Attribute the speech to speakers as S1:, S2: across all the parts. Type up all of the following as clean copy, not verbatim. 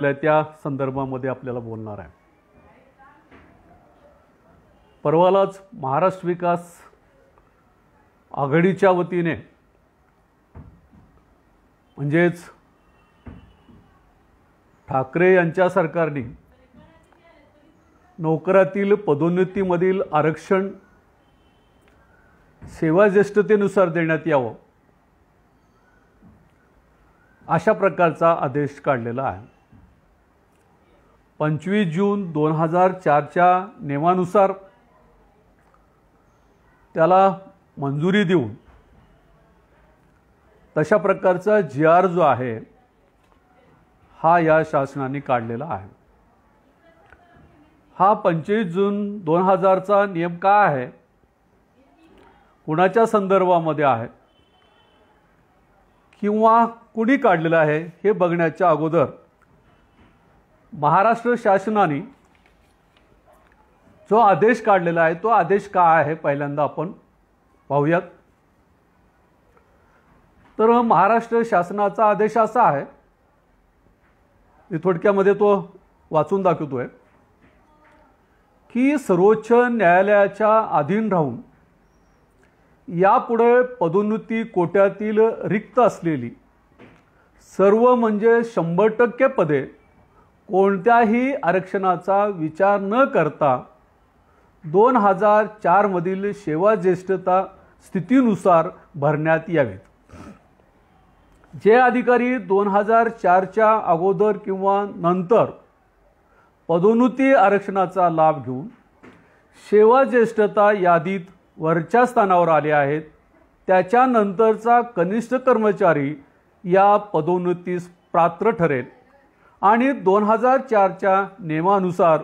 S1: त्या संदर्भामध्ये आपल्याला बोलणार आहे। परवालाच महाराष्ट्र विकास आघाडीच्या वतीने म्हणजेच ठाकरे यांच्या सरकारने नोकरातील पदोन्नतीमधील आरक्षण सेवा ज्येष्ठतेनुसार देण्यात यावं अशा प्रकारचा आदेश काढलेला आहे। 25 जून 2004च्या नियमानुसार त्याला मंजुरी देऊन तशा प्रकारचा GR जो आहे हा या शासनाने काढलेला आहे। हा 25 जून 2000चा नियम काय आहे, कुणाच्या संदर्भामध्ये आहे किंवा कुणी काढलेला आहे हे बघण्याच्या अगोदर महाराष्ट्र शासनाने जो आदेश काढलेला आहे तो आदेश काय आहे पहिल्यांदा आपण पाहूयात। तर महाराष्ट्र शासनाचा आदेश असा आहे, मी थोडक्यामध्ये तो वाचून दाखवतोय की सर्वोच्च न्यायालयाच्या अधीन राहून यापुढे पदोन्नती कोट्यातील रिक्त असलेली सर्व म्हणजे 100% पदे कोणत्याही आरक्षणाचा विचार न करता 2004 मधील सेवा ज्येष्ठता स्थितीनुसार भरण्यात यावेत। जे अधिकारी 2004च्या अगोदर किंवा नंतर पदोन्नती आरक्षणाचा लाभ घेऊन सेवा ज्येष्ठता यादीत वरच्या स्थानावर आले आहेत त्याच्यानंतरचा कनिष्ठ कर्मचारी या पदोन्नतीस पात्र ठरेल आणि 2004च्या नियमानुसार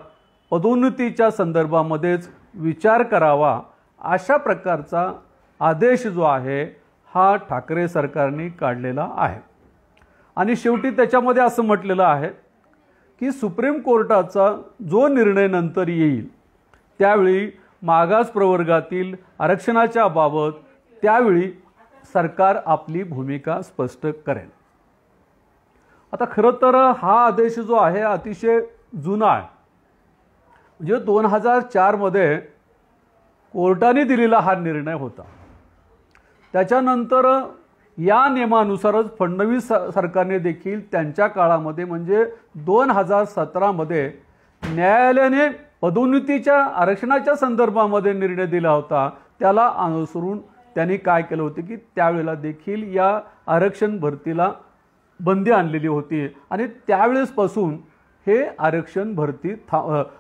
S1: पदोन्नतीच्या संदर्भामध्येच विचार करावा अशा प्रकारचा आदेश जो आहे हा ठाकरे सरकारने काढलेला आहे। आणि शेवटी त्याच्यामध्ये असं म्हटलेलं आहे की सुप्रीम कोर्टाचा जो निर्णय नंतर येईल त्यावेळी मागास प्रवर्गातील आरक्षणाच्या बाबत त्यावेळी सरकार आपली भूमिका स्पष्ट करेल। आता खरं तर हा आदेश जो आहे अतिशय जुना आहे, म्हणजे 2004 मध्ये कोर्टाने दिलेला हा निर्णय होता। त्याच्यानंतर या नियमानुसारच फडणवीस सरकारने देखील त्यांच्या काळामध्ये म्हणजे 2017 मध्ये न्यायालयाने पदोन्नतीच्या आरक्षणाच्या संदर्भामध्ये निर्णय दिला होता, त्याला अनुसरून त्यांनी काय केलं होतं की त्यावेळेला देखील या आरक्षण भरतीला बंदी आणलेली होती आणि त्यावेळेसपासून हे आरक्षण भरती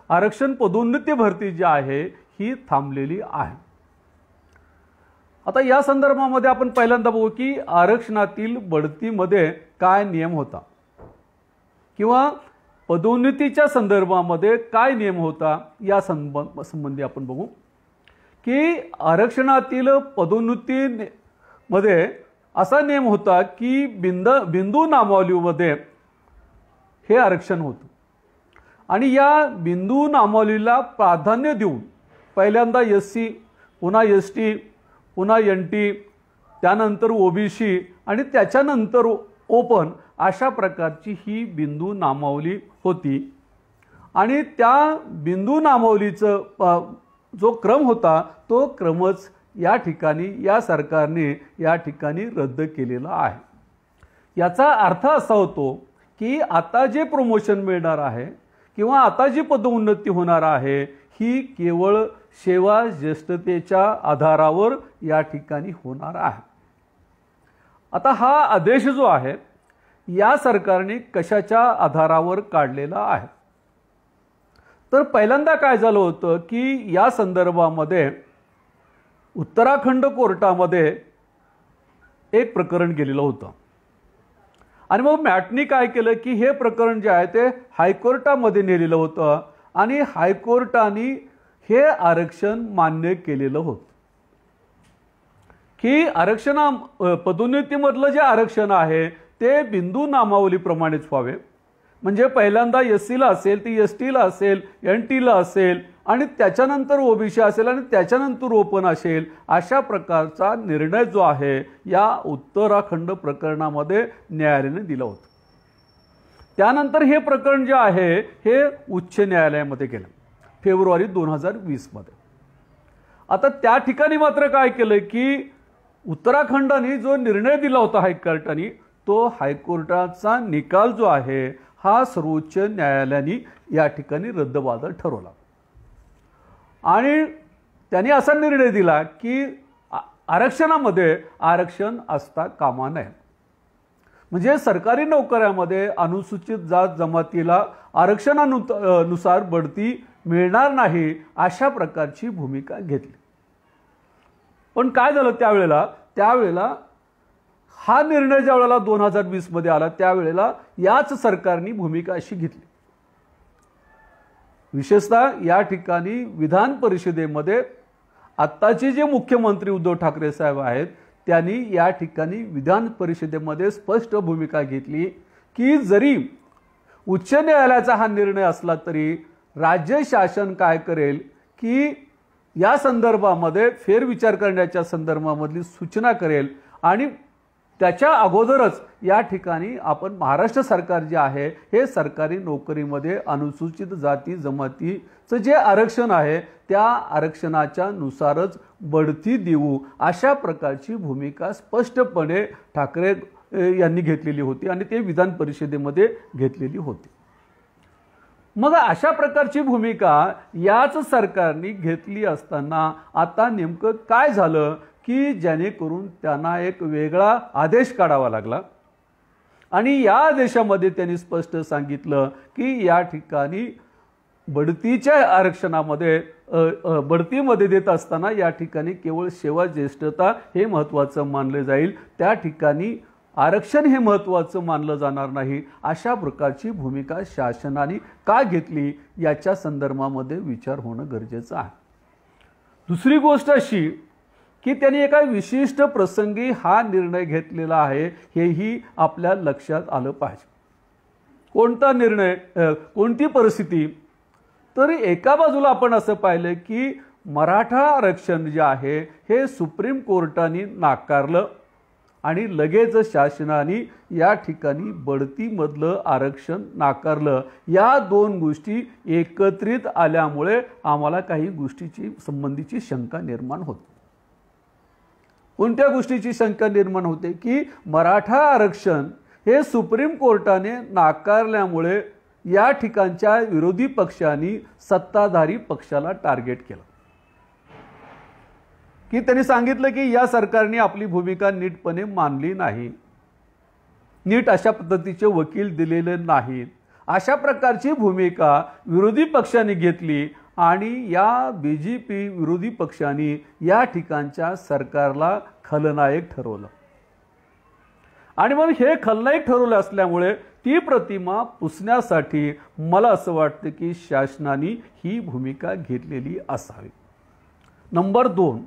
S1: आरक्षण पदोन्नती भरती जी आहे ही थांबलेली आहे। आता या संदर्भामध्ये आपण पहिल्यांदा बघू की आरक्षणातील बढतीमध्ये काय नियम होता किंवा पदोन्नतीच्या संदर्भामध्ये काय नियम होता या संबंधी आपण बघू की आरक्षणातील पदोन्नतीमध्ये असा नियम होता की बिंदू नामावलीमध्ये हे आरक्षण होतं आणि या बिंदू नामावलीला प्राधान्य देऊन पहिल्यांदा SC पुन्हा ST पुन्हा NT त्यानंतर OBC आणि त्याच्यानंतर ओपन अशा प्रकारची ही बिंदू नामावली होती आणि त्या बिंदू नामावलीचं जो क्रम होता तो क्रमच या ठिकाणी या सरकारने या ठिकाणी रद्द केलेला आहे। याचा अर्थ असा होतो की आता जे प्रमोशन मिळणार आहे किंवा आता जी पदोन्नती होणार आहे ही केवळ सेवा ज्येष्ठतेच्या आधारावर या ठिकाणी होणार आहे। आता हा आदेश जो आहे या सरकारने कशाच्या आधारावर काढलेला आहे, तर पहिल्यांदा काय झालं होतं की या संदर्भामध्ये उत्तराखंड कोर्टामध्ये एक प्रकरण गेलेलं होतं आणि मग मॅटनी काय केलं की हे प्रकरण जे आहे ते हायकोर्टामध्ये नेलेलं होतं आणि हायकोर्टाने हे आरक्षण मान्य केलेलं होतं की आरक्षण पदोन्नतीमधलं जे आरक्षण आहे ते बिंदू नामावलीप्रमाणेच व्हावे, म्हणजे पहिल्यांदा SC ला असेल ती ST ला असेल NT ला असेल आणि त्याच्यानंतर OBC असेल आणि त्याच्यानंतर ओपन असेल अशा प्रकारचा निर्णय जो आहे या उत्तराखंड प्रकरणामध्ये न्यायालयाने दिला होता। त्यानंतर हे प्रकरण जे आहे हे उच्च न्यायालयामध्ये गेलं फेब्रुवारी 2020 मध्ये. आता त्या ठिकाणी मात्र काय केलं की उत्तराखंडाने जो निर्णय दिला होता हायकोर्टाने, तो हायकोर्टाचा निकाल जो आहे हा सर्वोच्च न्यायालयाने या ठिकाणी रद्दबातल ठरवला आणि त्यांनी असा निर्णय दिला की आरक्षणामध्ये आरक्षण असता कामा नये. म्हणजे सरकारी नोकऱ्यामध्ये अनुसूचित जात जमातीला आरक्षणानुसार बढती मिळणार नाही अशा प्रकारची भूमिका घेतली. पण काय झालं त्यावेळेला हा निर्णय ज्या वेळेला 2020 मध्ये आला त्यावेळेला याच सरकारने भूमिका अशी घेतली. विशेषतः या ठिकाणी विधान परिषदेमध्ये आत्ताचे जे मुख्यमंत्री उद्धव ठाकरे साहेब आहेत त्यांनी या ठिकाणी विधान परिषदेमध्ये स्पष्ट भूमिका घेतली की जरी उच्च न्यायालयाचा हा निर्णय असला तरी राज्य शासन काय करेल की या संदर्भामध्ये फेरविचार करण्याच्या संदर्भामधली सूचना करेल आणि त्याच्या अगोदरच या ठिकाणी आपण महाराष्ट्र सरकार जे आहे हे सरकारी नोकरीमध्ये अनुसूचित जाती जमातीचं जे आरक्षण आहे त्या आरक्षणाच्या नुसारच बढती देऊ अशा प्रकारची भूमिका स्पष्टपणे ठाकरे यांनी घेतलेली होती आणि ते विधान परिषदेमध्ये घेतलेली होती. मग अशा प्रकारची भूमिका याच सरकारने घेतली असताना आता नेमकं काय झालं की जेणेकरून त्यांना एक वेगळा आदेश काढावा लागला आणि या आदेशामध्ये त्यांनी स्पष्ट सांगितलं की या ठिकाणी बढतीच्या आरक्षणामध्ये बढतीमध्ये देत असताना या ठिकाणी केवळ सेवा ज्येष्ठता हे महत्त्वाचं मानले जाईल, त्या ठिकाणी आरक्षण हे महत्त्वाचं मानलं जाणार नाही. अशा प्रकारची भूमिका शासनाने का घेतली याच्या संदर्भामध्ये विचार होणं गरजेचं आहे. दुसरी गोष्ट अशी की त्यांनी एका विशिष्ट प्रसंगी हा निर्णय घेतलेला आहे हेही आपल्या लक्षात आलं पाहिजे. कोणता निर्णय, कोणती परिस्थिती? तर एका बाजूला आपण असं पाहिलं की मराठा आरक्षण जे आहे हे सुप्रीम कोर्टाने नाकारलं आणि लगेच शासनाने या ठिकाणी बढतीमधलं आरक्षण नाकारलं. या दोन गोष्टी एकत्रित आल्यामुळे आम्हाला काही गोष्टीची संबंधीची शंका निर्माण होते. कोणत्या गोष्टीची शंका निर्माण होते की मराठा आरक्षण हे सुप्रीम कोर्टाने नाकारल्यामुळे या ठिकाणच्या विरोधी पक्षांनी सत्ताधारी पक्षाला टार्गेट केलं की त्यांनी सांगितलं की या सरकारने आपली भूमिका नीटपणे मानली नाही, नीट अशा पद्धतीचे वकील दिलेले नाहीत, अशा प्रकारची भूमिका विरोधी पक्षांनी घेतली आणि या बीजेपी विरोधी पक्षांनी या ठिकाणच्या सरकारला खलनायक ठरवलं आणि मग हे खलनायक ठरवलं असल्यामुळे ती प्रतिमा पुसण्यासाठी मला असं वाटतं की शासनाने ही भूमिका घेतलेली असावी. नंबर 2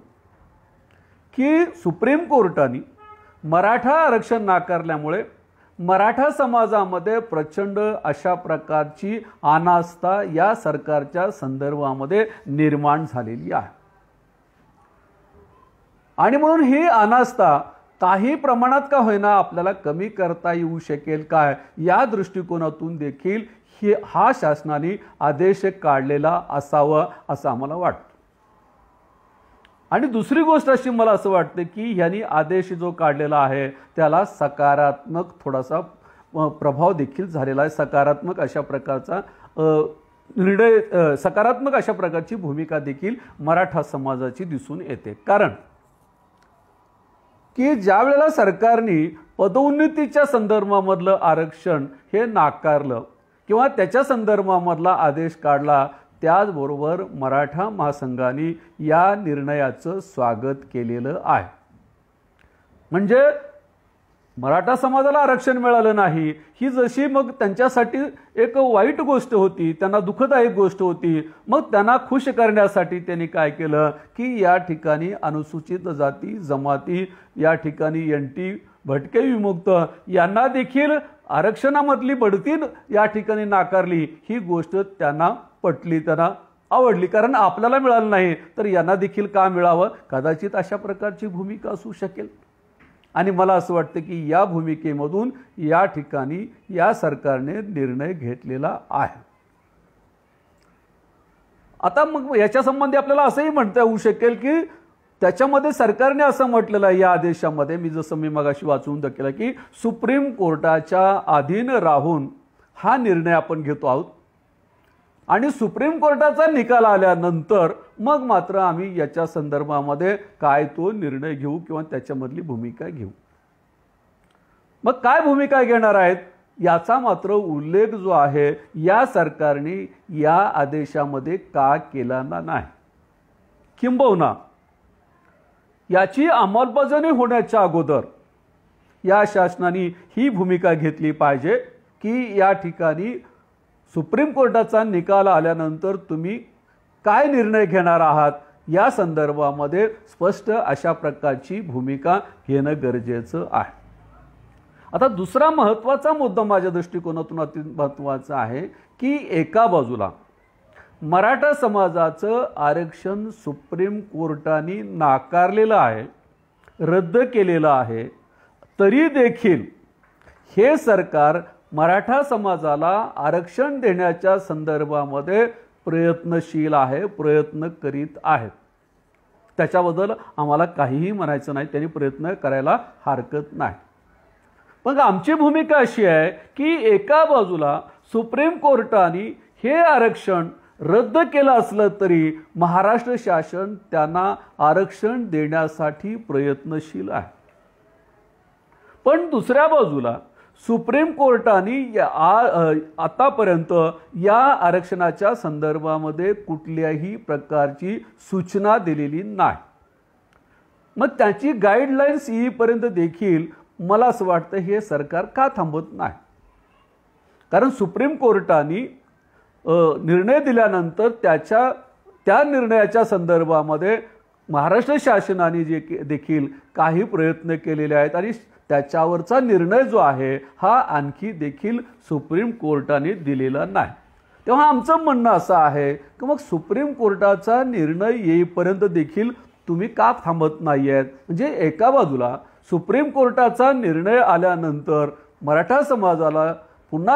S1: की सुप्रीम कोर्टाने मराठा आरक्षण नाकारल्यामुळे मराठा समाजामध्ये प्रचंड अशा प्रकारची अनास्था या सरकारच्या संदर्भामध्ये निर्माण झालेली आहे आणि म्हणून ही अनास्था काही प्रमाणात का होईना आपल्याला कमी करता येऊ शकेल काय या दृष्टिकोनातून देखील हा शासनाने आदेश काढलेला असावा असं आम्हाला वाटतं. आणि दुसरी गोष्ट अशी मला असं वाटतं की ह्यांनी आदेश जो काढलेला आहे त्याला सकारात्मक थोडासा प्रभाव देखील झालेला आहे. सकारात्मक अशा प्रकारचा निर्णय, सकारात्मक अशा प्रकारची भूमिका देखील मराठा समाजाची दिसून येते. कारण की ज्या वेळेला सरकारने पदोन्नतीच्या संदर्भामधलं आरक्षण हे नाकारलं किंवा त्याच्या संदर्भामधला आदेश काढला त्याचबरोबर मराठा महासंघाने या निर्णयाचं स्वागत केलेलं आहे. म्हणजे मराठा समाजाला आरक्षण मिळालं नाही ही जशी मग त्यांच्यासाठी एक वाईट गोष्ट होती, त्यांना दुःखदायक गोष्ट होती, मग त्यांना खुश करण्यासाठी त्यांनी काय केलं की या ठिकाणी अनुसूचित जाती जमाती या ठिकाणी NT भटके विमुक्त यांना देखील आरक्षणामधली बढती या ठिकाणी नाकारली. ही गोष्ट त्यांना पटली, त्यांना आवडली, कारण आपल्याला मिळालं नाही तर यांना देखील का मिळावं, कदाचित अशा प्रकारची भूमिका असू शकेल. आणि मला असं वाटतं की या भूमिकेमधून या ठिकाणी या सरकारने निर्णय घेतलेला आहे. आता मग याच्या संबंधी आपल्याला असंही म्हणता येऊ शकेल की त्याच्यामध्ये सरकारने असं म्हटलेलं आहे या आदेशामध्ये, जसं मी मगाशी वाचून दाखवलं की सुप्रीम कोर्टाच्या अधीन राहून हा निर्णय आपण घेतो आहोत आणि सुप्रीम कोर्टाचा निकाल आल्यानंतर मग मात्र आम्ही याच्या संदर्भामध्ये काय तो निर्णय घेऊ किंवा त्याच्यामधली भूमिका घेऊ. मग काय भूमिका घेणार आहेत याचा मात्र उल्लेख जो आहे या सरकारने या आदेशामध्ये का केला नाही. किंबहुना याची अंमलबजावणी होण्याच्या अगोदर या शासनाने ही भूमिका घेतली पाहिजे की या ठिकाणी सुप्रीम कोर्टाचा निकाल आल्यानंतर तुम्ही काय निर्णय घेणार आहात या संदर्भामध्ये स्पष्ट अशा प्रकारची भूमिका घेणं गरजेचं आहे. आता दुसरा महत्त्वाचा मुद्दा माझ्या दृष्टिकोनातून अति महत्त्वाचा आहे की एका बाजूला मराठा समाजाचं आरक्षण सुप्रीम कोर्टाने नाकारलेलं आहे, रद्द केलेलं आहे, तरी देखील हे सरकार मराठा समाजाला आरक्षण देण्याच्या संदर्भामध्ये प्रयत्नशील आहे, प्रयत्न करीत आहेत. त्याच्याबद्दल आम्हाला काहीही म्हणायचं नाही, त्यांनी प्रयत्न करायला हरकत नाही. पण आमची भूमिका अशी आहे की एका बाजूला सुप्रीम कोर्टाने हे आरक्षण रद्द केलं असलं तरी महाराष्ट्र शासन त्यांना आरक्षण देण्यासाठी प्रयत्नशील आहे. पण दुसऱ्या बाजूला सुप्रीम कोर्टाने आतापर्यंत या आरक्षणाच्या संदर्भामध्ये कुठल्याही प्रकारची सूचना दिलेली नाही. मग त्याची गाईडलाईन्स येईपर्यंत देखील मला असं वाटतं हे सरकार का थांबत नाही. कारण सुप्रीम कोर्टाने निर्णय दिल्यानंतर त्या निर्णयाच्या संदर्भामध्ये महाराष्ट्र शासनाने देखील काही प्रयत्न केलेले आहेत आणि त्याच्यावरचा निर्णय जो आहे हा आणखी देखील सुप्रीम कोर्टाने दिलेला नाही. तेव्हा आमचं म्हणणं असं आहे की मग सुप्रीम कोर्टाचा निर्णय येईपर्यंत देखील तुम्ही का थांबत नाही आहेत. म्हणजे एका बाजूला सुप्रीम कोर्टाचा निर्णय आल्यानंतर मराठा समाजाला पुन्हा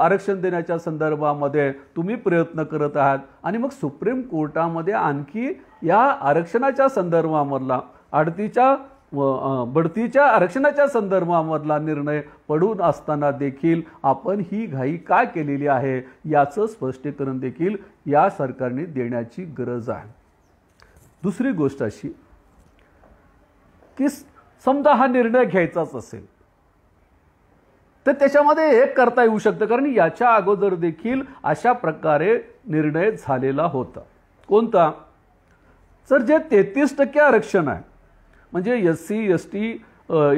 S1: आरक्षण देण्याच्या संदर्भामध्ये तुम्ही प्रयत्न करत आहात आणि मग सुप्रीम कोर्टामध्ये आणखी या आरक्षणाच्या संदर्भामधला बढतीच्या आरक्षणाच्या संदर्भामधला निर्णय पडून असताना देखील आपण ही घाई का केलेली आहे याचं स्पष्टीकरण देखील या सरकारने देण्याची गरज आहे. दुसरी गोष्ट अशी की समजा हा निर्णय घ्यायचाच असेल तर त्याच्यामध्ये एक करता येऊ शकतं, कारण याच्या अगोदर देखील अशा प्रकारे निर्णय झालेला होता. कोणता? तर जे 33% आरक्षण आहे म्हणजे SC ST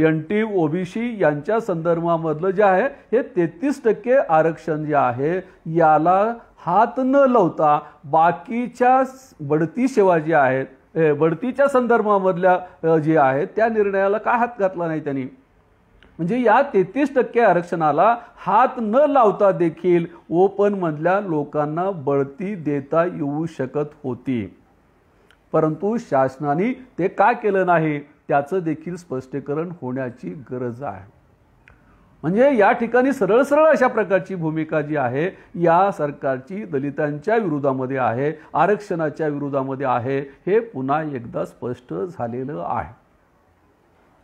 S1: NT OBC यांच्या संदर्भामधलं जे आहे हे 33% आरक्षण जे आहे याला हात न लावता बाकीच्या बढती सेवा जी आहेत बढतीच्या संदर्भामधल्या जे आहेत त्या निर्णयाला का हात घातला नाही त्यांनी. म्हणजे या 33% आरक्षणाला हात न लावता देखील ओपन मधल्या लोकांना बढती देता येऊ शकत होती, परंतु शासनाने ते का केलं नाही त्याचं देखील स्पष्टीकरण होण्याची गरज आहे. म्हणजे या ठिकाणी सरळ सरळ अशा प्रकारची भूमिका जी आहे या सरकारची दलितांच्या विरोधामध्ये आहे, आरक्षणाच्या विरोधामध्ये आहे, हे पुन्हा एकदा स्पष्ट झालेलं आहे.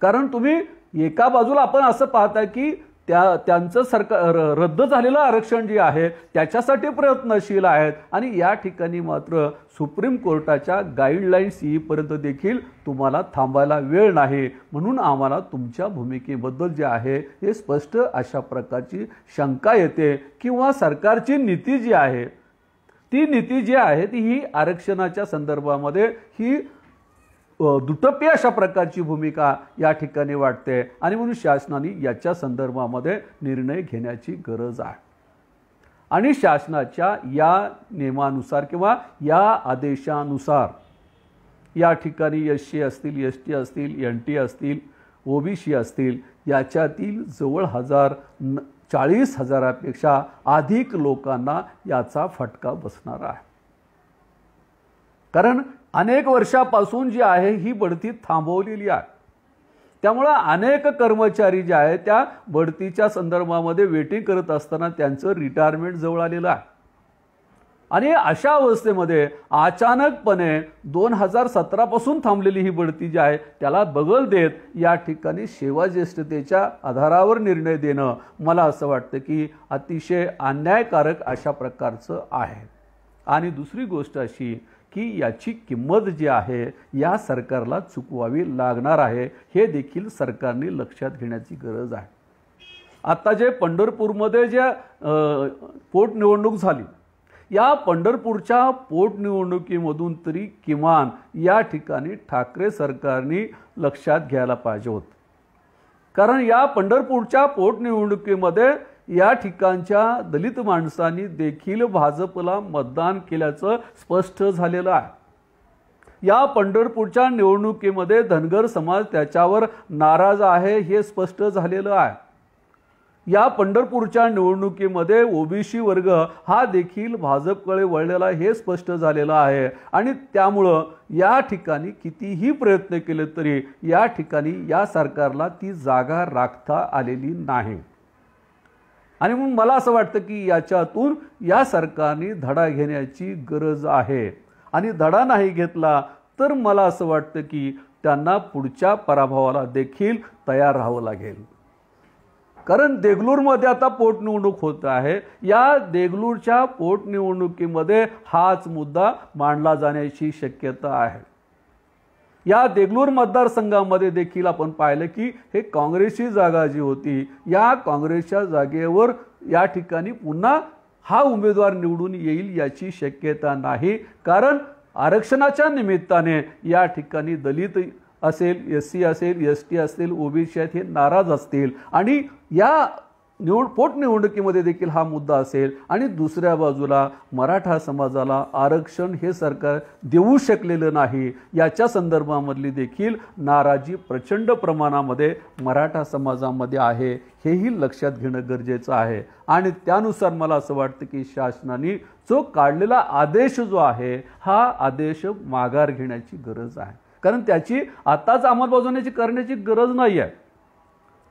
S1: कारण तुम्ही एका बाजूला आपण असं पाहताय की त्यांचं सरकार रद्द झालेलं आरक्षण जे आहे त्याच्यासाठी प्रयत्नशील आहेत आणि या ठिकाणी मात्र सुप्रीम कोर्टाच्या गाईडलाईन्स येईपर्यंत देखील तुम्हाला थांबायला वेळ नाही. म्हणून आम्हाला तुमच्या भूमिकेबद्दल जे आहे हे स्पष्ट अशा प्रकारची शंका येते किंवा सरकारची नीती जी आहे ती नीती जी आहे ती ही आरक्षणाच्या संदर्भामध्ये ही दुटप्पी अशा प्रकारची भूमिका या ठिकाणी वाटते आणि म्हणून शासनाने याच्या संदर्भामध्ये निर्णय घेण्याची गरज आहे. आणि शासनाच्या या नियमानुसार किंवा या आदेशानुसार या ठिकाणी SC असतील ST असतील NT असतील OBC असतील याच्यातील जवळ 40,000पेक्षा अधिक लोकांना याचा फटका बसणार आहे. कारण अनेक वर्षापासून जी आहे ही बढती थांबवलेली आहे. त्यामुळे अनेक कर्मचारी जे आहेत त्या बढतीच्या संदर्भामध्ये वेटिंग करत असताना त्यांचं रिटायरमेंट जवळ आलेलं आहे आणि अशा अवस्थेमध्ये अचानकपणे 2017 पासून थांबलेली ही बढती जी आहे त्याला बगल देत या ठिकाणी सेवा ज्येष्ठतेच्या आधारावर निर्णय देणं मला असं वाटतं की अतिशय अन्यायकारक अशा प्रकारचं आहे। आणि दुसरी गोष्ट अशी की याची किंमत जी आहे या सरकारला चुकवावी लागणार आहे, हे देखील सरकारने लक्षात घेण्याची गरज आहे। आता जे पंढरपूरमध्ये जे पोटनिवडणूक झाली, या पंढरपूरच्या पोटनिवडणुकीमधून तरी किमान या ठिकाणी ठाकरे सरकारने लक्षात घ्यायला पाहिजे होतं, कारण या पंढरपूरच्या पोटनिवडणुकीमध्ये या ठिकाणच्या दलित माणसांनी देखील भाजपला मतदान केल्याचं स्पष्ट झालेलं आहे। या पंढरपूरच्या निवडणुकीमध्ये धनगर समाज त्याच्यावर नाराज आहे हे स्पष्ट झालेलं आहे। या पंढरपूरच्या निवडणुकीमध्ये ओबीसी वर्ग हा देखील भाजपकडे वळलेला हे स्पष्ट झालेलं आहे आणि त्यामुळं या ठिकाणी कितीही प्रयत्न केले तरी या ठिकाणी या सरकारला ती जागा राखता आलेली नाही। आणि म्हणून मला असं वाटतं की याच्यातून या सरकारने धडा घेण्याची गरज आहे आणि धडा नाही घेतला तर मला असं वाटतं की त्यांना पुढच्या पराभवाला देखील तयार राहावं लागेल। कारण देगलूरमध्ये आता पोटनिवडणूक होत आहे, या देगलूरच्या पोटनिवडणुकीमध्ये हाच मुद्दा मांडला जाण्याची शक्यता आहे। या देगलूर मतदारसंघामध्ये देखील आपण पाहिलं की हे काँग्रेसची जागा जी होती, या काँग्रेसच्या जागेवर या ठिकाणी पुन्हा हा उमेदवार निवडून येईल याची शक्यता नाही, कारण आरक्षणाच्या निमित्ताने या ठिकाणी दलित असेल, एससी असेल, एसटी असेल, ओबीसी आहेत हे नाराज असतील आणि या पोटनिवडणुकीमध्ये देखील हा मुद्दा असेल आणि दुसऱ्या बाजूला मराठा समाजाला आरक्षण हे सरकार देऊ शकलेलं नाही, याच्या संदर्भामधली देखील नाराजी प्रचंड प्रमाणामध्ये मराठा समाजामध्ये आहे, हेही लक्षात घेणं गरजेचं आहे। आणि त्यानुसार मला असं वाटतं की शासनाने जो काढलेला आदेश जो आहे हा आदेश माघार घेण्याची गरज आहे, कारण त्याची आताच अंमलबजावणी करण्याची गरज नाही आहे।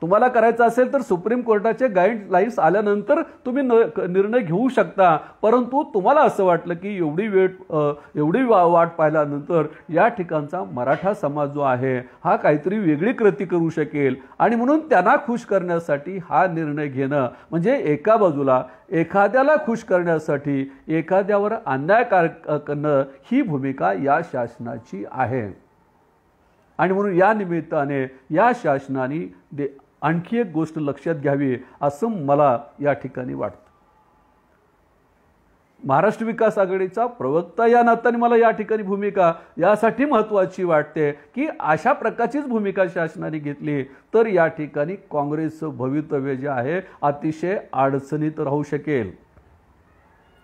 S1: तुम्हाला करायचं असेल तर सुप्रीम कोर्टाचे गाईडलाईन्स आल्यानंतर तुम्ही निर्णय घेऊ शकता, परंतु तुम्हाला असं वाटलं की एवढी वाट पाहिल्यानंतर या ठिकाणचा मराठा समाज जो आहे हा काहीतरी वेगळी कृती करू शकेल आणि म्हणून त्यांना खुश करण्यासाठी हा निर्णय घेणं म्हणजे एका बाजूला एखाद्याला खुश करण्यासाठी एखाद्यावर अन्याय करणं ही भूमिका या शासनाची आहे। आणि म्हणून या निमित्ताने या शासनाने आणखी एक गोष्ट लक्षात घ्यावी असं मला या ठिकाणी वाटतं। महाराष्ट्र विकास आघाडीचा प्रवक्ता या नात्याने मला या ठिकाणी भूमिका यासाठी महत्त्वाची वाटते की अशा प्रकारचीच भूमिका शासनाने घेतली तर या ठिकाणी काँग्रेसचं भवितव्य जे आहे अतिशय अडचणीत राहू शकेल।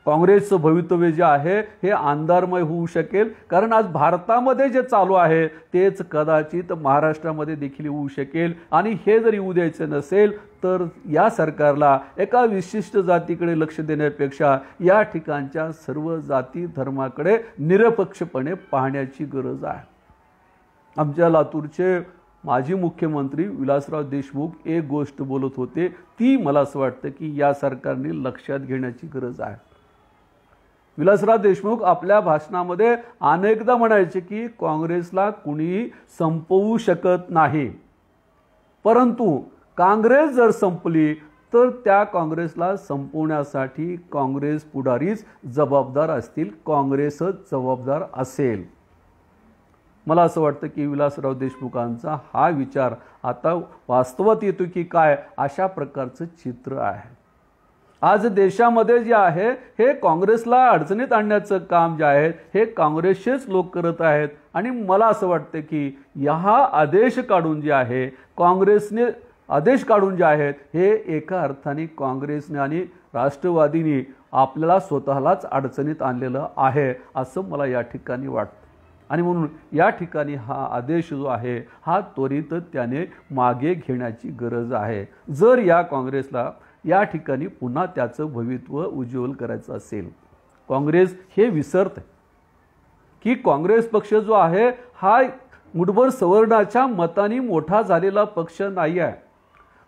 S1: काँग्रेसचं भवितव्य जे आहे हे अंधारमय होऊ शकेल, कारण आज भारतामध्ये जे चालू आहे तेच कदाचित महाराष्ट्रामध्ये देखील होऊ शकेल आणि हे जर येऊ द्यायचं नसेल तर या सरकारला एका विशिष्ट जातीकडे लक्ष देण्यापेक्षा या ठिकाणच्या सर्व जाती धर्माकडे निरपेक्षपणे पाहण्याची गरज आहे। आमच्या लातूरचे माजी मुख्यमंत्री विलासराव देशमुख एक गोष्ट बोलत होते, ती मला असं वाटतं की या सरकारने लक्षात घेण्याची गरज आहे। विलासराव देशमुख आपल्या भाषणामध्ये अनेकदा म्हणायचे की काँग्रेसला कुणीही संपवू शकत नाही, परंतु काँग्रेस जर संपली तर त्या काँग्रेसला संपवण्यासाठी काँग्रेस पुढारीच जबाबदार असतील, काँग्रेसच जबाबदार असेल। मला असं वाटतं की विलासराव देशमुखांचा हा विचार आता वास्तवात येतो की काय अशा प्रकारचं चित्र आहे। आज देशामध्ये जे आहे हे काँग्रेसला अडचणीत आणण्याचं काम जे आहे हे काँग्रेसचेच लोक करत आहेत आणि मला असं वाटतं की हा आदेश काढून जे आहे काँग्रेसने आदेश काढून जे आहेत हे एका अर्थाने काँग्रेसने आणि राष्ट्रवादीने आपल्याला स्वतःलाच अडचणीत आणलेलं आहे असं मला या ठिकाणी वाटतं। आणि म्हणून या ठिकाणी हा आदेश जो आहे हा त्वरित त्याने मागे घेण्याची गरज आहे, जर या काँग्रेसला या ठिकाणी पुन्हा त्याचं भवितव्य उज्ज्वल करायचं असेल। काँग्रेस हे विसरते की काँग्रेस पक्ष जो आहे हा मुठभर सवर्णाच्या मतांनी मोठा झालेला पक्ष नाही आहे.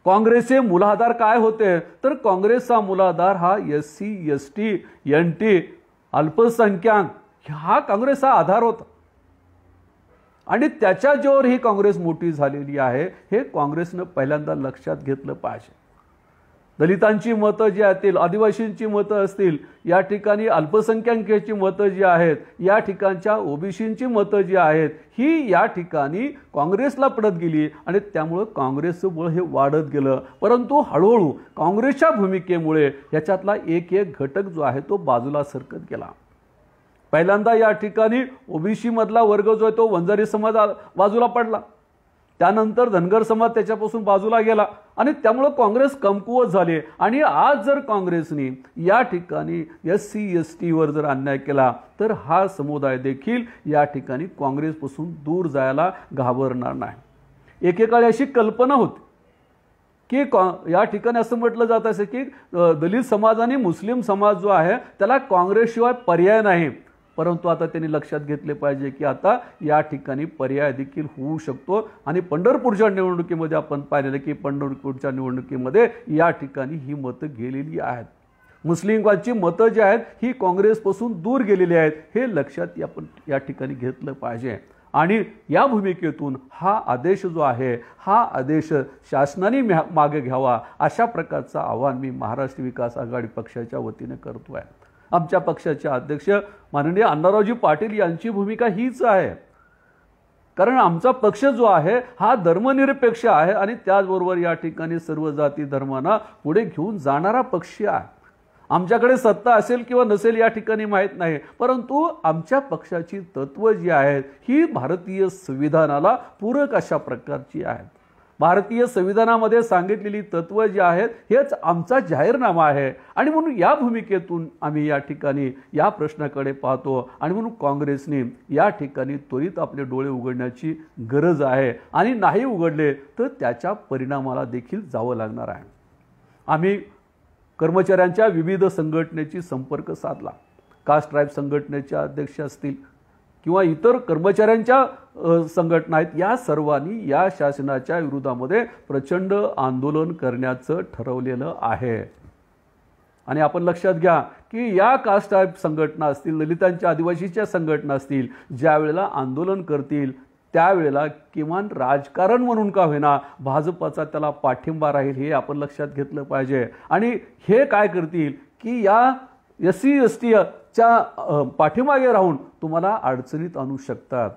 S1: काँग्रेसचे मूलाधार काय होते तर काँग्रेसचा मूलाधार हा SC ST NT अल्पसंख्याक हा काँग्रेसचा आधार होता आणि त्याच्या जोर ही काँग्रेस मोठी झालेली आहे हे काँग्रेसनं पहिल्यांदा लक्षात घेतलं पाहिजे. दलितांची मतं जी असतील, आदिवासींची मतं असतील, या ठिकाणी अल्पसंख्याकांची मतं जी आहेत, या ठिकाणच्या ओबीसींची मतं जी आहेत ही या ठिकाणी काँग्रेसला पडत गेली आणि त्यामुळे काँग्रेसचं बळ हे वाढत गेलं. परंतु हळूहळू काँग्रेसच्या भूमिकेमुळे याच्यातला एक एक घटक जो आहे तो बाजूला सरकत गेला. पहिल्यांदा या ठिकाणी ओबीसी मधला वर्ग जो आहे तो वंजारी समाज बाजूला पडला, त्यानंतर धनगर समाज त्याच्यापासून बाजूला गेला आणि त्यामुळे काँग्रेस कमकुवत झाली. आणि आज जर काँग्रेसने या ठिकाणी SC ST वर जर अन्याय केला तर हा समुदाय देखील या ठिकाणी काँग्रेसपासून दूर जायला घाबरणार नाही. एकेकाळी अशी कल्पना होती की या ठिकाणी असं म्हटलं जात असे की दलित समाज आणि मुस्लिम समाज जो आहे त्याला काँग्रेसशिवाय पर्याय नाही. परंतु आता त्यांनी लक्षात घेतले पाहिजे की आता या ठिकाणी पर्याय देखील होऊ शकतो आणि पंढरपूरच्या निवडणुकीमध्ये आपण पाहिलेलं की पंढरपूरच्या निवडणुकीमध्ये या ठिकाणी ही मतं गेलेली आहेत. मुस्लिमांची मतं जी आहेत ही काँग्रेसपासून दूर गेलेली आहेत हे लक्षात आपण या ठिकाणी घेतलं पाहिजे. आणि या भूमिकेतून हा आदेश जो आहे हा आदेश शासनाने मागे घ्यावा अशा प्रकारचं आवाहन मी महाराष्ट्र विकास आघाडी पक्षाच्या वतीने करतो आहे. आमच्या पक्षाचे अध्यक्ष माननीय अण्णारावजी पाटील यांची भूमिका हीच आहे, कारण आमचा पक्ष जो आहे हा धर्मनिरपेक्ष आहे आणि त्याचबरोबर या ठिकाणी सर्व जाती धर्मांना पुढे घेऊन जाणारा पक्ष आहे. आमच्याकडे सत्ता असेल किंवा नसेल या ठिकाणी माहीत नाही, परंतु आमच्या पक्षाची तत्व जी आहेत ही भारतीय संविधानाला पूरक अशा प्रकारची आहेत. भारतीय संविधानामध्ये सांगितलेली तत्व जी आहेत हेच आमचा जाहीरनामा आहे आणि म्हणून या भूमिकेतून आम्ही या ठिकाणी या प्रश्नाकडे पाहतो आणि म्हणून काँग्रेसने या ठिकाणी त्वरित आपले डोळे उघडण्याची गरज आहे आणि नाही उघडले तर त्याच्या परिणामाला देखील जावं लागणार आहे. आम्ही कर्मचाऱ्यांच्या विविध संघटनेची संपर्क साधला. कास्ट ट्राईब संघटनेचे अध्यक्ष असतील किंवा इतर कर्मचाऱ्यांच्या संघटना आहेत, या सर्वांनी या शासनाच्या विरोधामध्ये प्रचंड आंदोलन करण्याचं ठरवलेलं आहे. आणि आपण लक्षात घ्या की या कास्ट ट्राईब संघटना असतील, दलितांच्या आदिवासीच्या संघटना असतील, ज्या वेळेला आंदोलन करतील त्यावेळेला किमान राजकारण म्हणून का होईना भाजपचा त्याला पाठिंबा राहील हे आपण लक्षात घेतलं पाहिजे. आणि हे काय करतील की या SC ST च्या पाठीमागे राहून तुम्हाला अडचणीत आणू शकतात.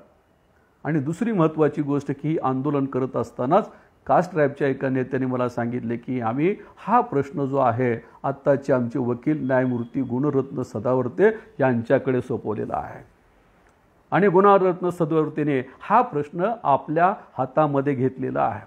S1: आणि दुसरी महत्त्वाची गोष्ट की आंदोलन करत असतानाच कास्ट ट्राईबच्या एका नेत्याने मला सांगितले की आम्ही हा प्रश्न जो आहे आत्ताचे आमचे वकील न्यायमूर्ती गुणरत्न सदावर्ते यांच्याकडे सोपवलेला आहे आणि गुणरत्न सदावर्तेने हा प्रश्न आपल्या हातामध्ये घेतलेला आहे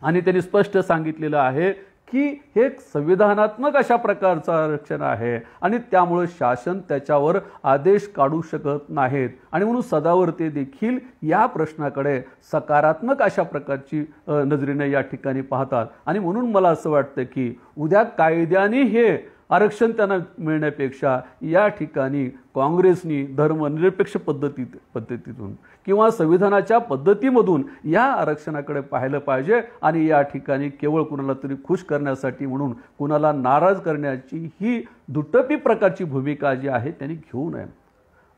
S1: आणि त्यांनी स्पष्ट सांगितलेलं आहे की हे संविधानात्मक अशा प्रकारचं आरक्षण आहे आणि त्यामुळे शासन त्याच्यावर आदेश काढू शकत नाहीत. आणि म्हणून सदावर्ते देखील या प्रश्नाकडे सकारात्मक अशा प्रकारची नजरेने या ठिकाणी पाहतात. आणि म्हणून मला असं वाटतं की उद्या कायद्याने हे आरक्षण त्यांना मिळण्यापेक्षा या ठिकाणी काँग्रेसनी धर्मनिरपेक्ष पद्धतीतून किंवा संविधानाच्या पद्धतीमधून या आरक्षणाकडे पाहिलं पाहिजे आणि या ठिकाणी केवळ कुणाला तरी खुश करण्यासाठी म्हणून कुणाला नाराज करण्याची ही दुटप्पी प्रकारची भूमिका जी आहे त्यांनी घेऊ नये.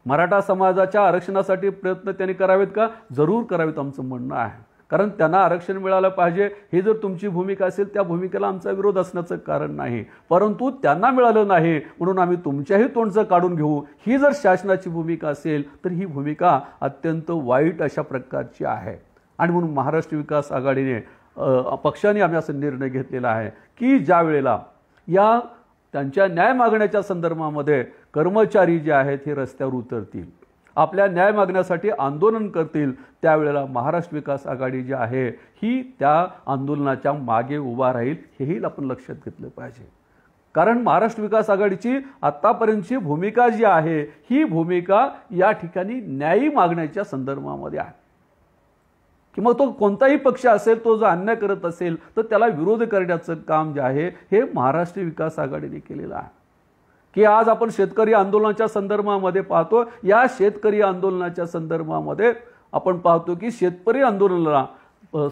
S1: मराठा समाजाच्या आरक्षणासाठी प्रयत्न त्यांनी करावेत का? जरूर करावेत आमचं म्हणणं आहे, कारण त्यांना आरक्षण मिळालं पाहिजे हे जर तुमची भूमिका असेल त्या भूमिकेला आमचा विरोध असण्याचं कारण नाही. परंतु त्यांना मिळालं नाही म्हणून आम्ही तुमच्याही तोंडचं काढून घेऊ ही जर शासनाची भूमिका असेल तर ही भूमिका अत्यंत वाईट अशा प्रकारची आहे. आणि म्हणून महाराष्ट्र विकास आघाडीने पक्षाने आम्ही असा निर्णय घेतलेला आहे की ज्या वेळेला या त्यांच्या न्याय मागण्याच्या संदर्भामध्ये कर्मचारी जे आहेत हे रस्त्यावर उतरतील, आपल्या न्याय मागण्यासाठी आंदोलन करतील, त्यावेळेला महाराष्ट्र विकास आघाडी जी आहे ही त्या आंदोलनाच्या मागे उभा राहील हेही आपण लक्षात घेतलं पाहिजे. कारण महाराष्ट्र विकास आघाडीची आत्तापर्यंतची भूमिका जी आहे ही भूमिका या ठिकाणी न्याय मागण्याच्या संदर्भामध्ये आहे की मग तो कोणताही पक्ष असेल तो जर अन्याय करत असेल तर त्याला विरोध करण्याचं काम जे आहे हे महाराष्ट्र विकास आघाडीने केलेलं आहे. की आज आपण शेतकरी आंदोलनाच्या संदर्भामध्ये पाहतो, या शेतकरी आंदोलनाच्या संदर्भामध्ये आपण पाहतो की शेतकरी आंदोलनाला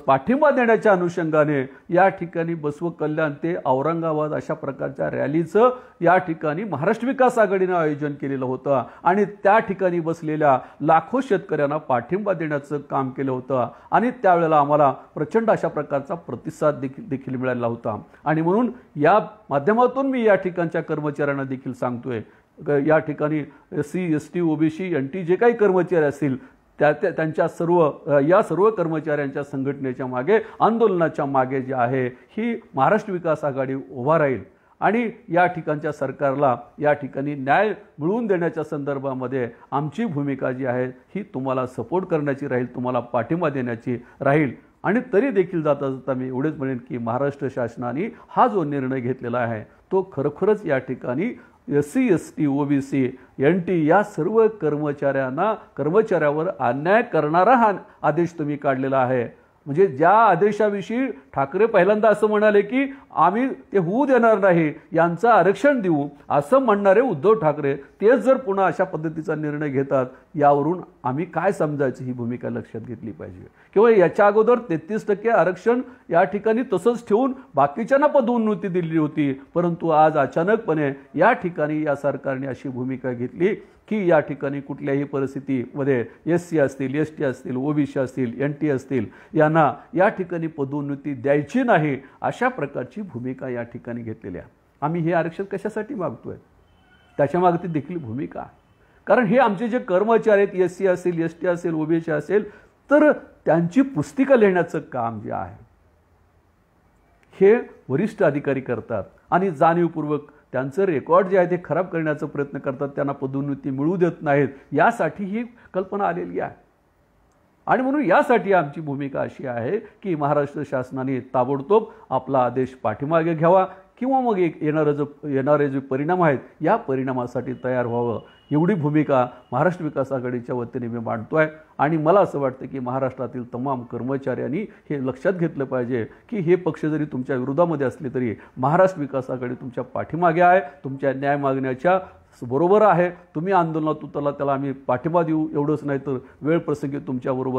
S1: पाठिंबा देण्याच्या अनुषंगाने या ठिकाणी बसव कल्याण ते औरंगाबाद अशा प्रकारच्या रॅलीचं या ठिकाणी महाराष्ट्र विकास आघाडीने आयोजन केलेलं होतं आणि त्या ठिकाणी बसलेल्या लाखो शेतकऱ्यांना पाठिंबा देण्याचं काम केलं होतं आणि त्यावेळेला आम्हाला प्रचंड अशा प्रकारचा प्रतिसाद देखील मिळाला होता आणि म्हणून या माध्यमातून मी या ठिकाणच्या कर्मचाऱ्यांना देखील सांगतोय या ठिकाणी SC ST OBC NT जे काही कर्मचारी असतील त्यांच्या सर्व कर्मचाऱ्यांच्या संघटनेच्या मागे आंदोलनाच्या मागे जे आहे ही महाराष्ट्र विकास आघाडी उभा राहील आणि या ठिकाणच्या सरकारला या ठिकाणी न्याय मिळवून देण्याच्या संदर्भामध्ये आमची भूमिका जी आहे ही तुम्हाला सपोर्ट करण्याची राहील, तुम्हाला पाठिंबा देण्याची राहील। आणि तरी देखील जाता जाता मी एवढेच म्हणेन की महाराष्ट्र शासनाने हा जो निर्णय घेतलेला आहे तो खरोखरच या ठिकाणी SC ST OBC NT या सर्व कर्मचाऱ्यावर अन्याय करणारा हा आदेश तुम्ही काढलेला आहे। म्हणजे ज्या आदेशाविषयी ठाकरे पहिल्यांदा असं म्हणाले की आम्ही ते होऊ देणार नाही, यांचं आरक्षण देऊ असं म्हणणारे उद्धव ठाकरे तेच जर पुन्हा अशा पद्धतीचा निर्णय घेतात, यावरून आम्ही काय समजायची ही भूमिका लक्षात घेतली पाहिजे। किंवा याच्या अगोदर 33% आरक्षण या ठिकाणी तसंच ठेवून बाकीच्यांना पदोन्नती दिली होती, परंतु आज अचानकपणे या ठिकाणी या सरकारने अशी भूमिका घेतली की या ठिकाणी कुठल्याही परिस्थितीमध्ये SC असतील ST असतील OBC असतील NT असतील यांना या ठिकाणी पदोन्नती द्यायची नाही अशा प्रकारची भूमिका या ठिकाणी घेतलेली आहे। आम्ही हे आरक्षण कशासाठी मागतोय त्याच्या मागची देखील भूमिका, कारण हे आमचे जे कर्मचारी आहेत SC असेल ST असेल OBC असेल तर त्यांची पुस्तिका लिहिण्याचं काम जे आहे हे वरिष्ठ अधिकारी करतात आणि जाणीवपूर्वक त्यांचं रेकॉर्ड जे आहे ते खराब करण्याचा प्रयत्न करतात, त्यांना पदोन्नती मिळू देत नाहीत। यासाठी ही कल्पना आलेली आहे आणि म्हणून यासाठी आमची भूमिका अशी आहे की महाराष्ट्र शासनाने ताबडतोब आपला आदेश पाठीमागे घ्यावा किंवा मग येणारे जे परिणाम आहेत या परिणामासाठी तयार व्हावं, एवढी भूमिका महाराष्ट्र विकास आघाडीच्या वतीने मी मांडतोय। आणि मला असं वाटतं की महाराष्ट्रातील तमाम कर्मचाऱ्यांनी हे लक्षात घेतलं पाहिजे की हे पक्ष जरी तुमच्या विरोधामध्ये असले तरी महाराष्ट्र विकास आघाडी तुमच्या पाठीमागे आहे, तुमच्या न्याय मागण्याच्या बरोबर आहे। तुम्ही आंदोलनात उतरला त्याला आम्ही पाठिंबा देऊ, एवढंच नाही तर वेळ प्रसंगी तुमच्याबरोबर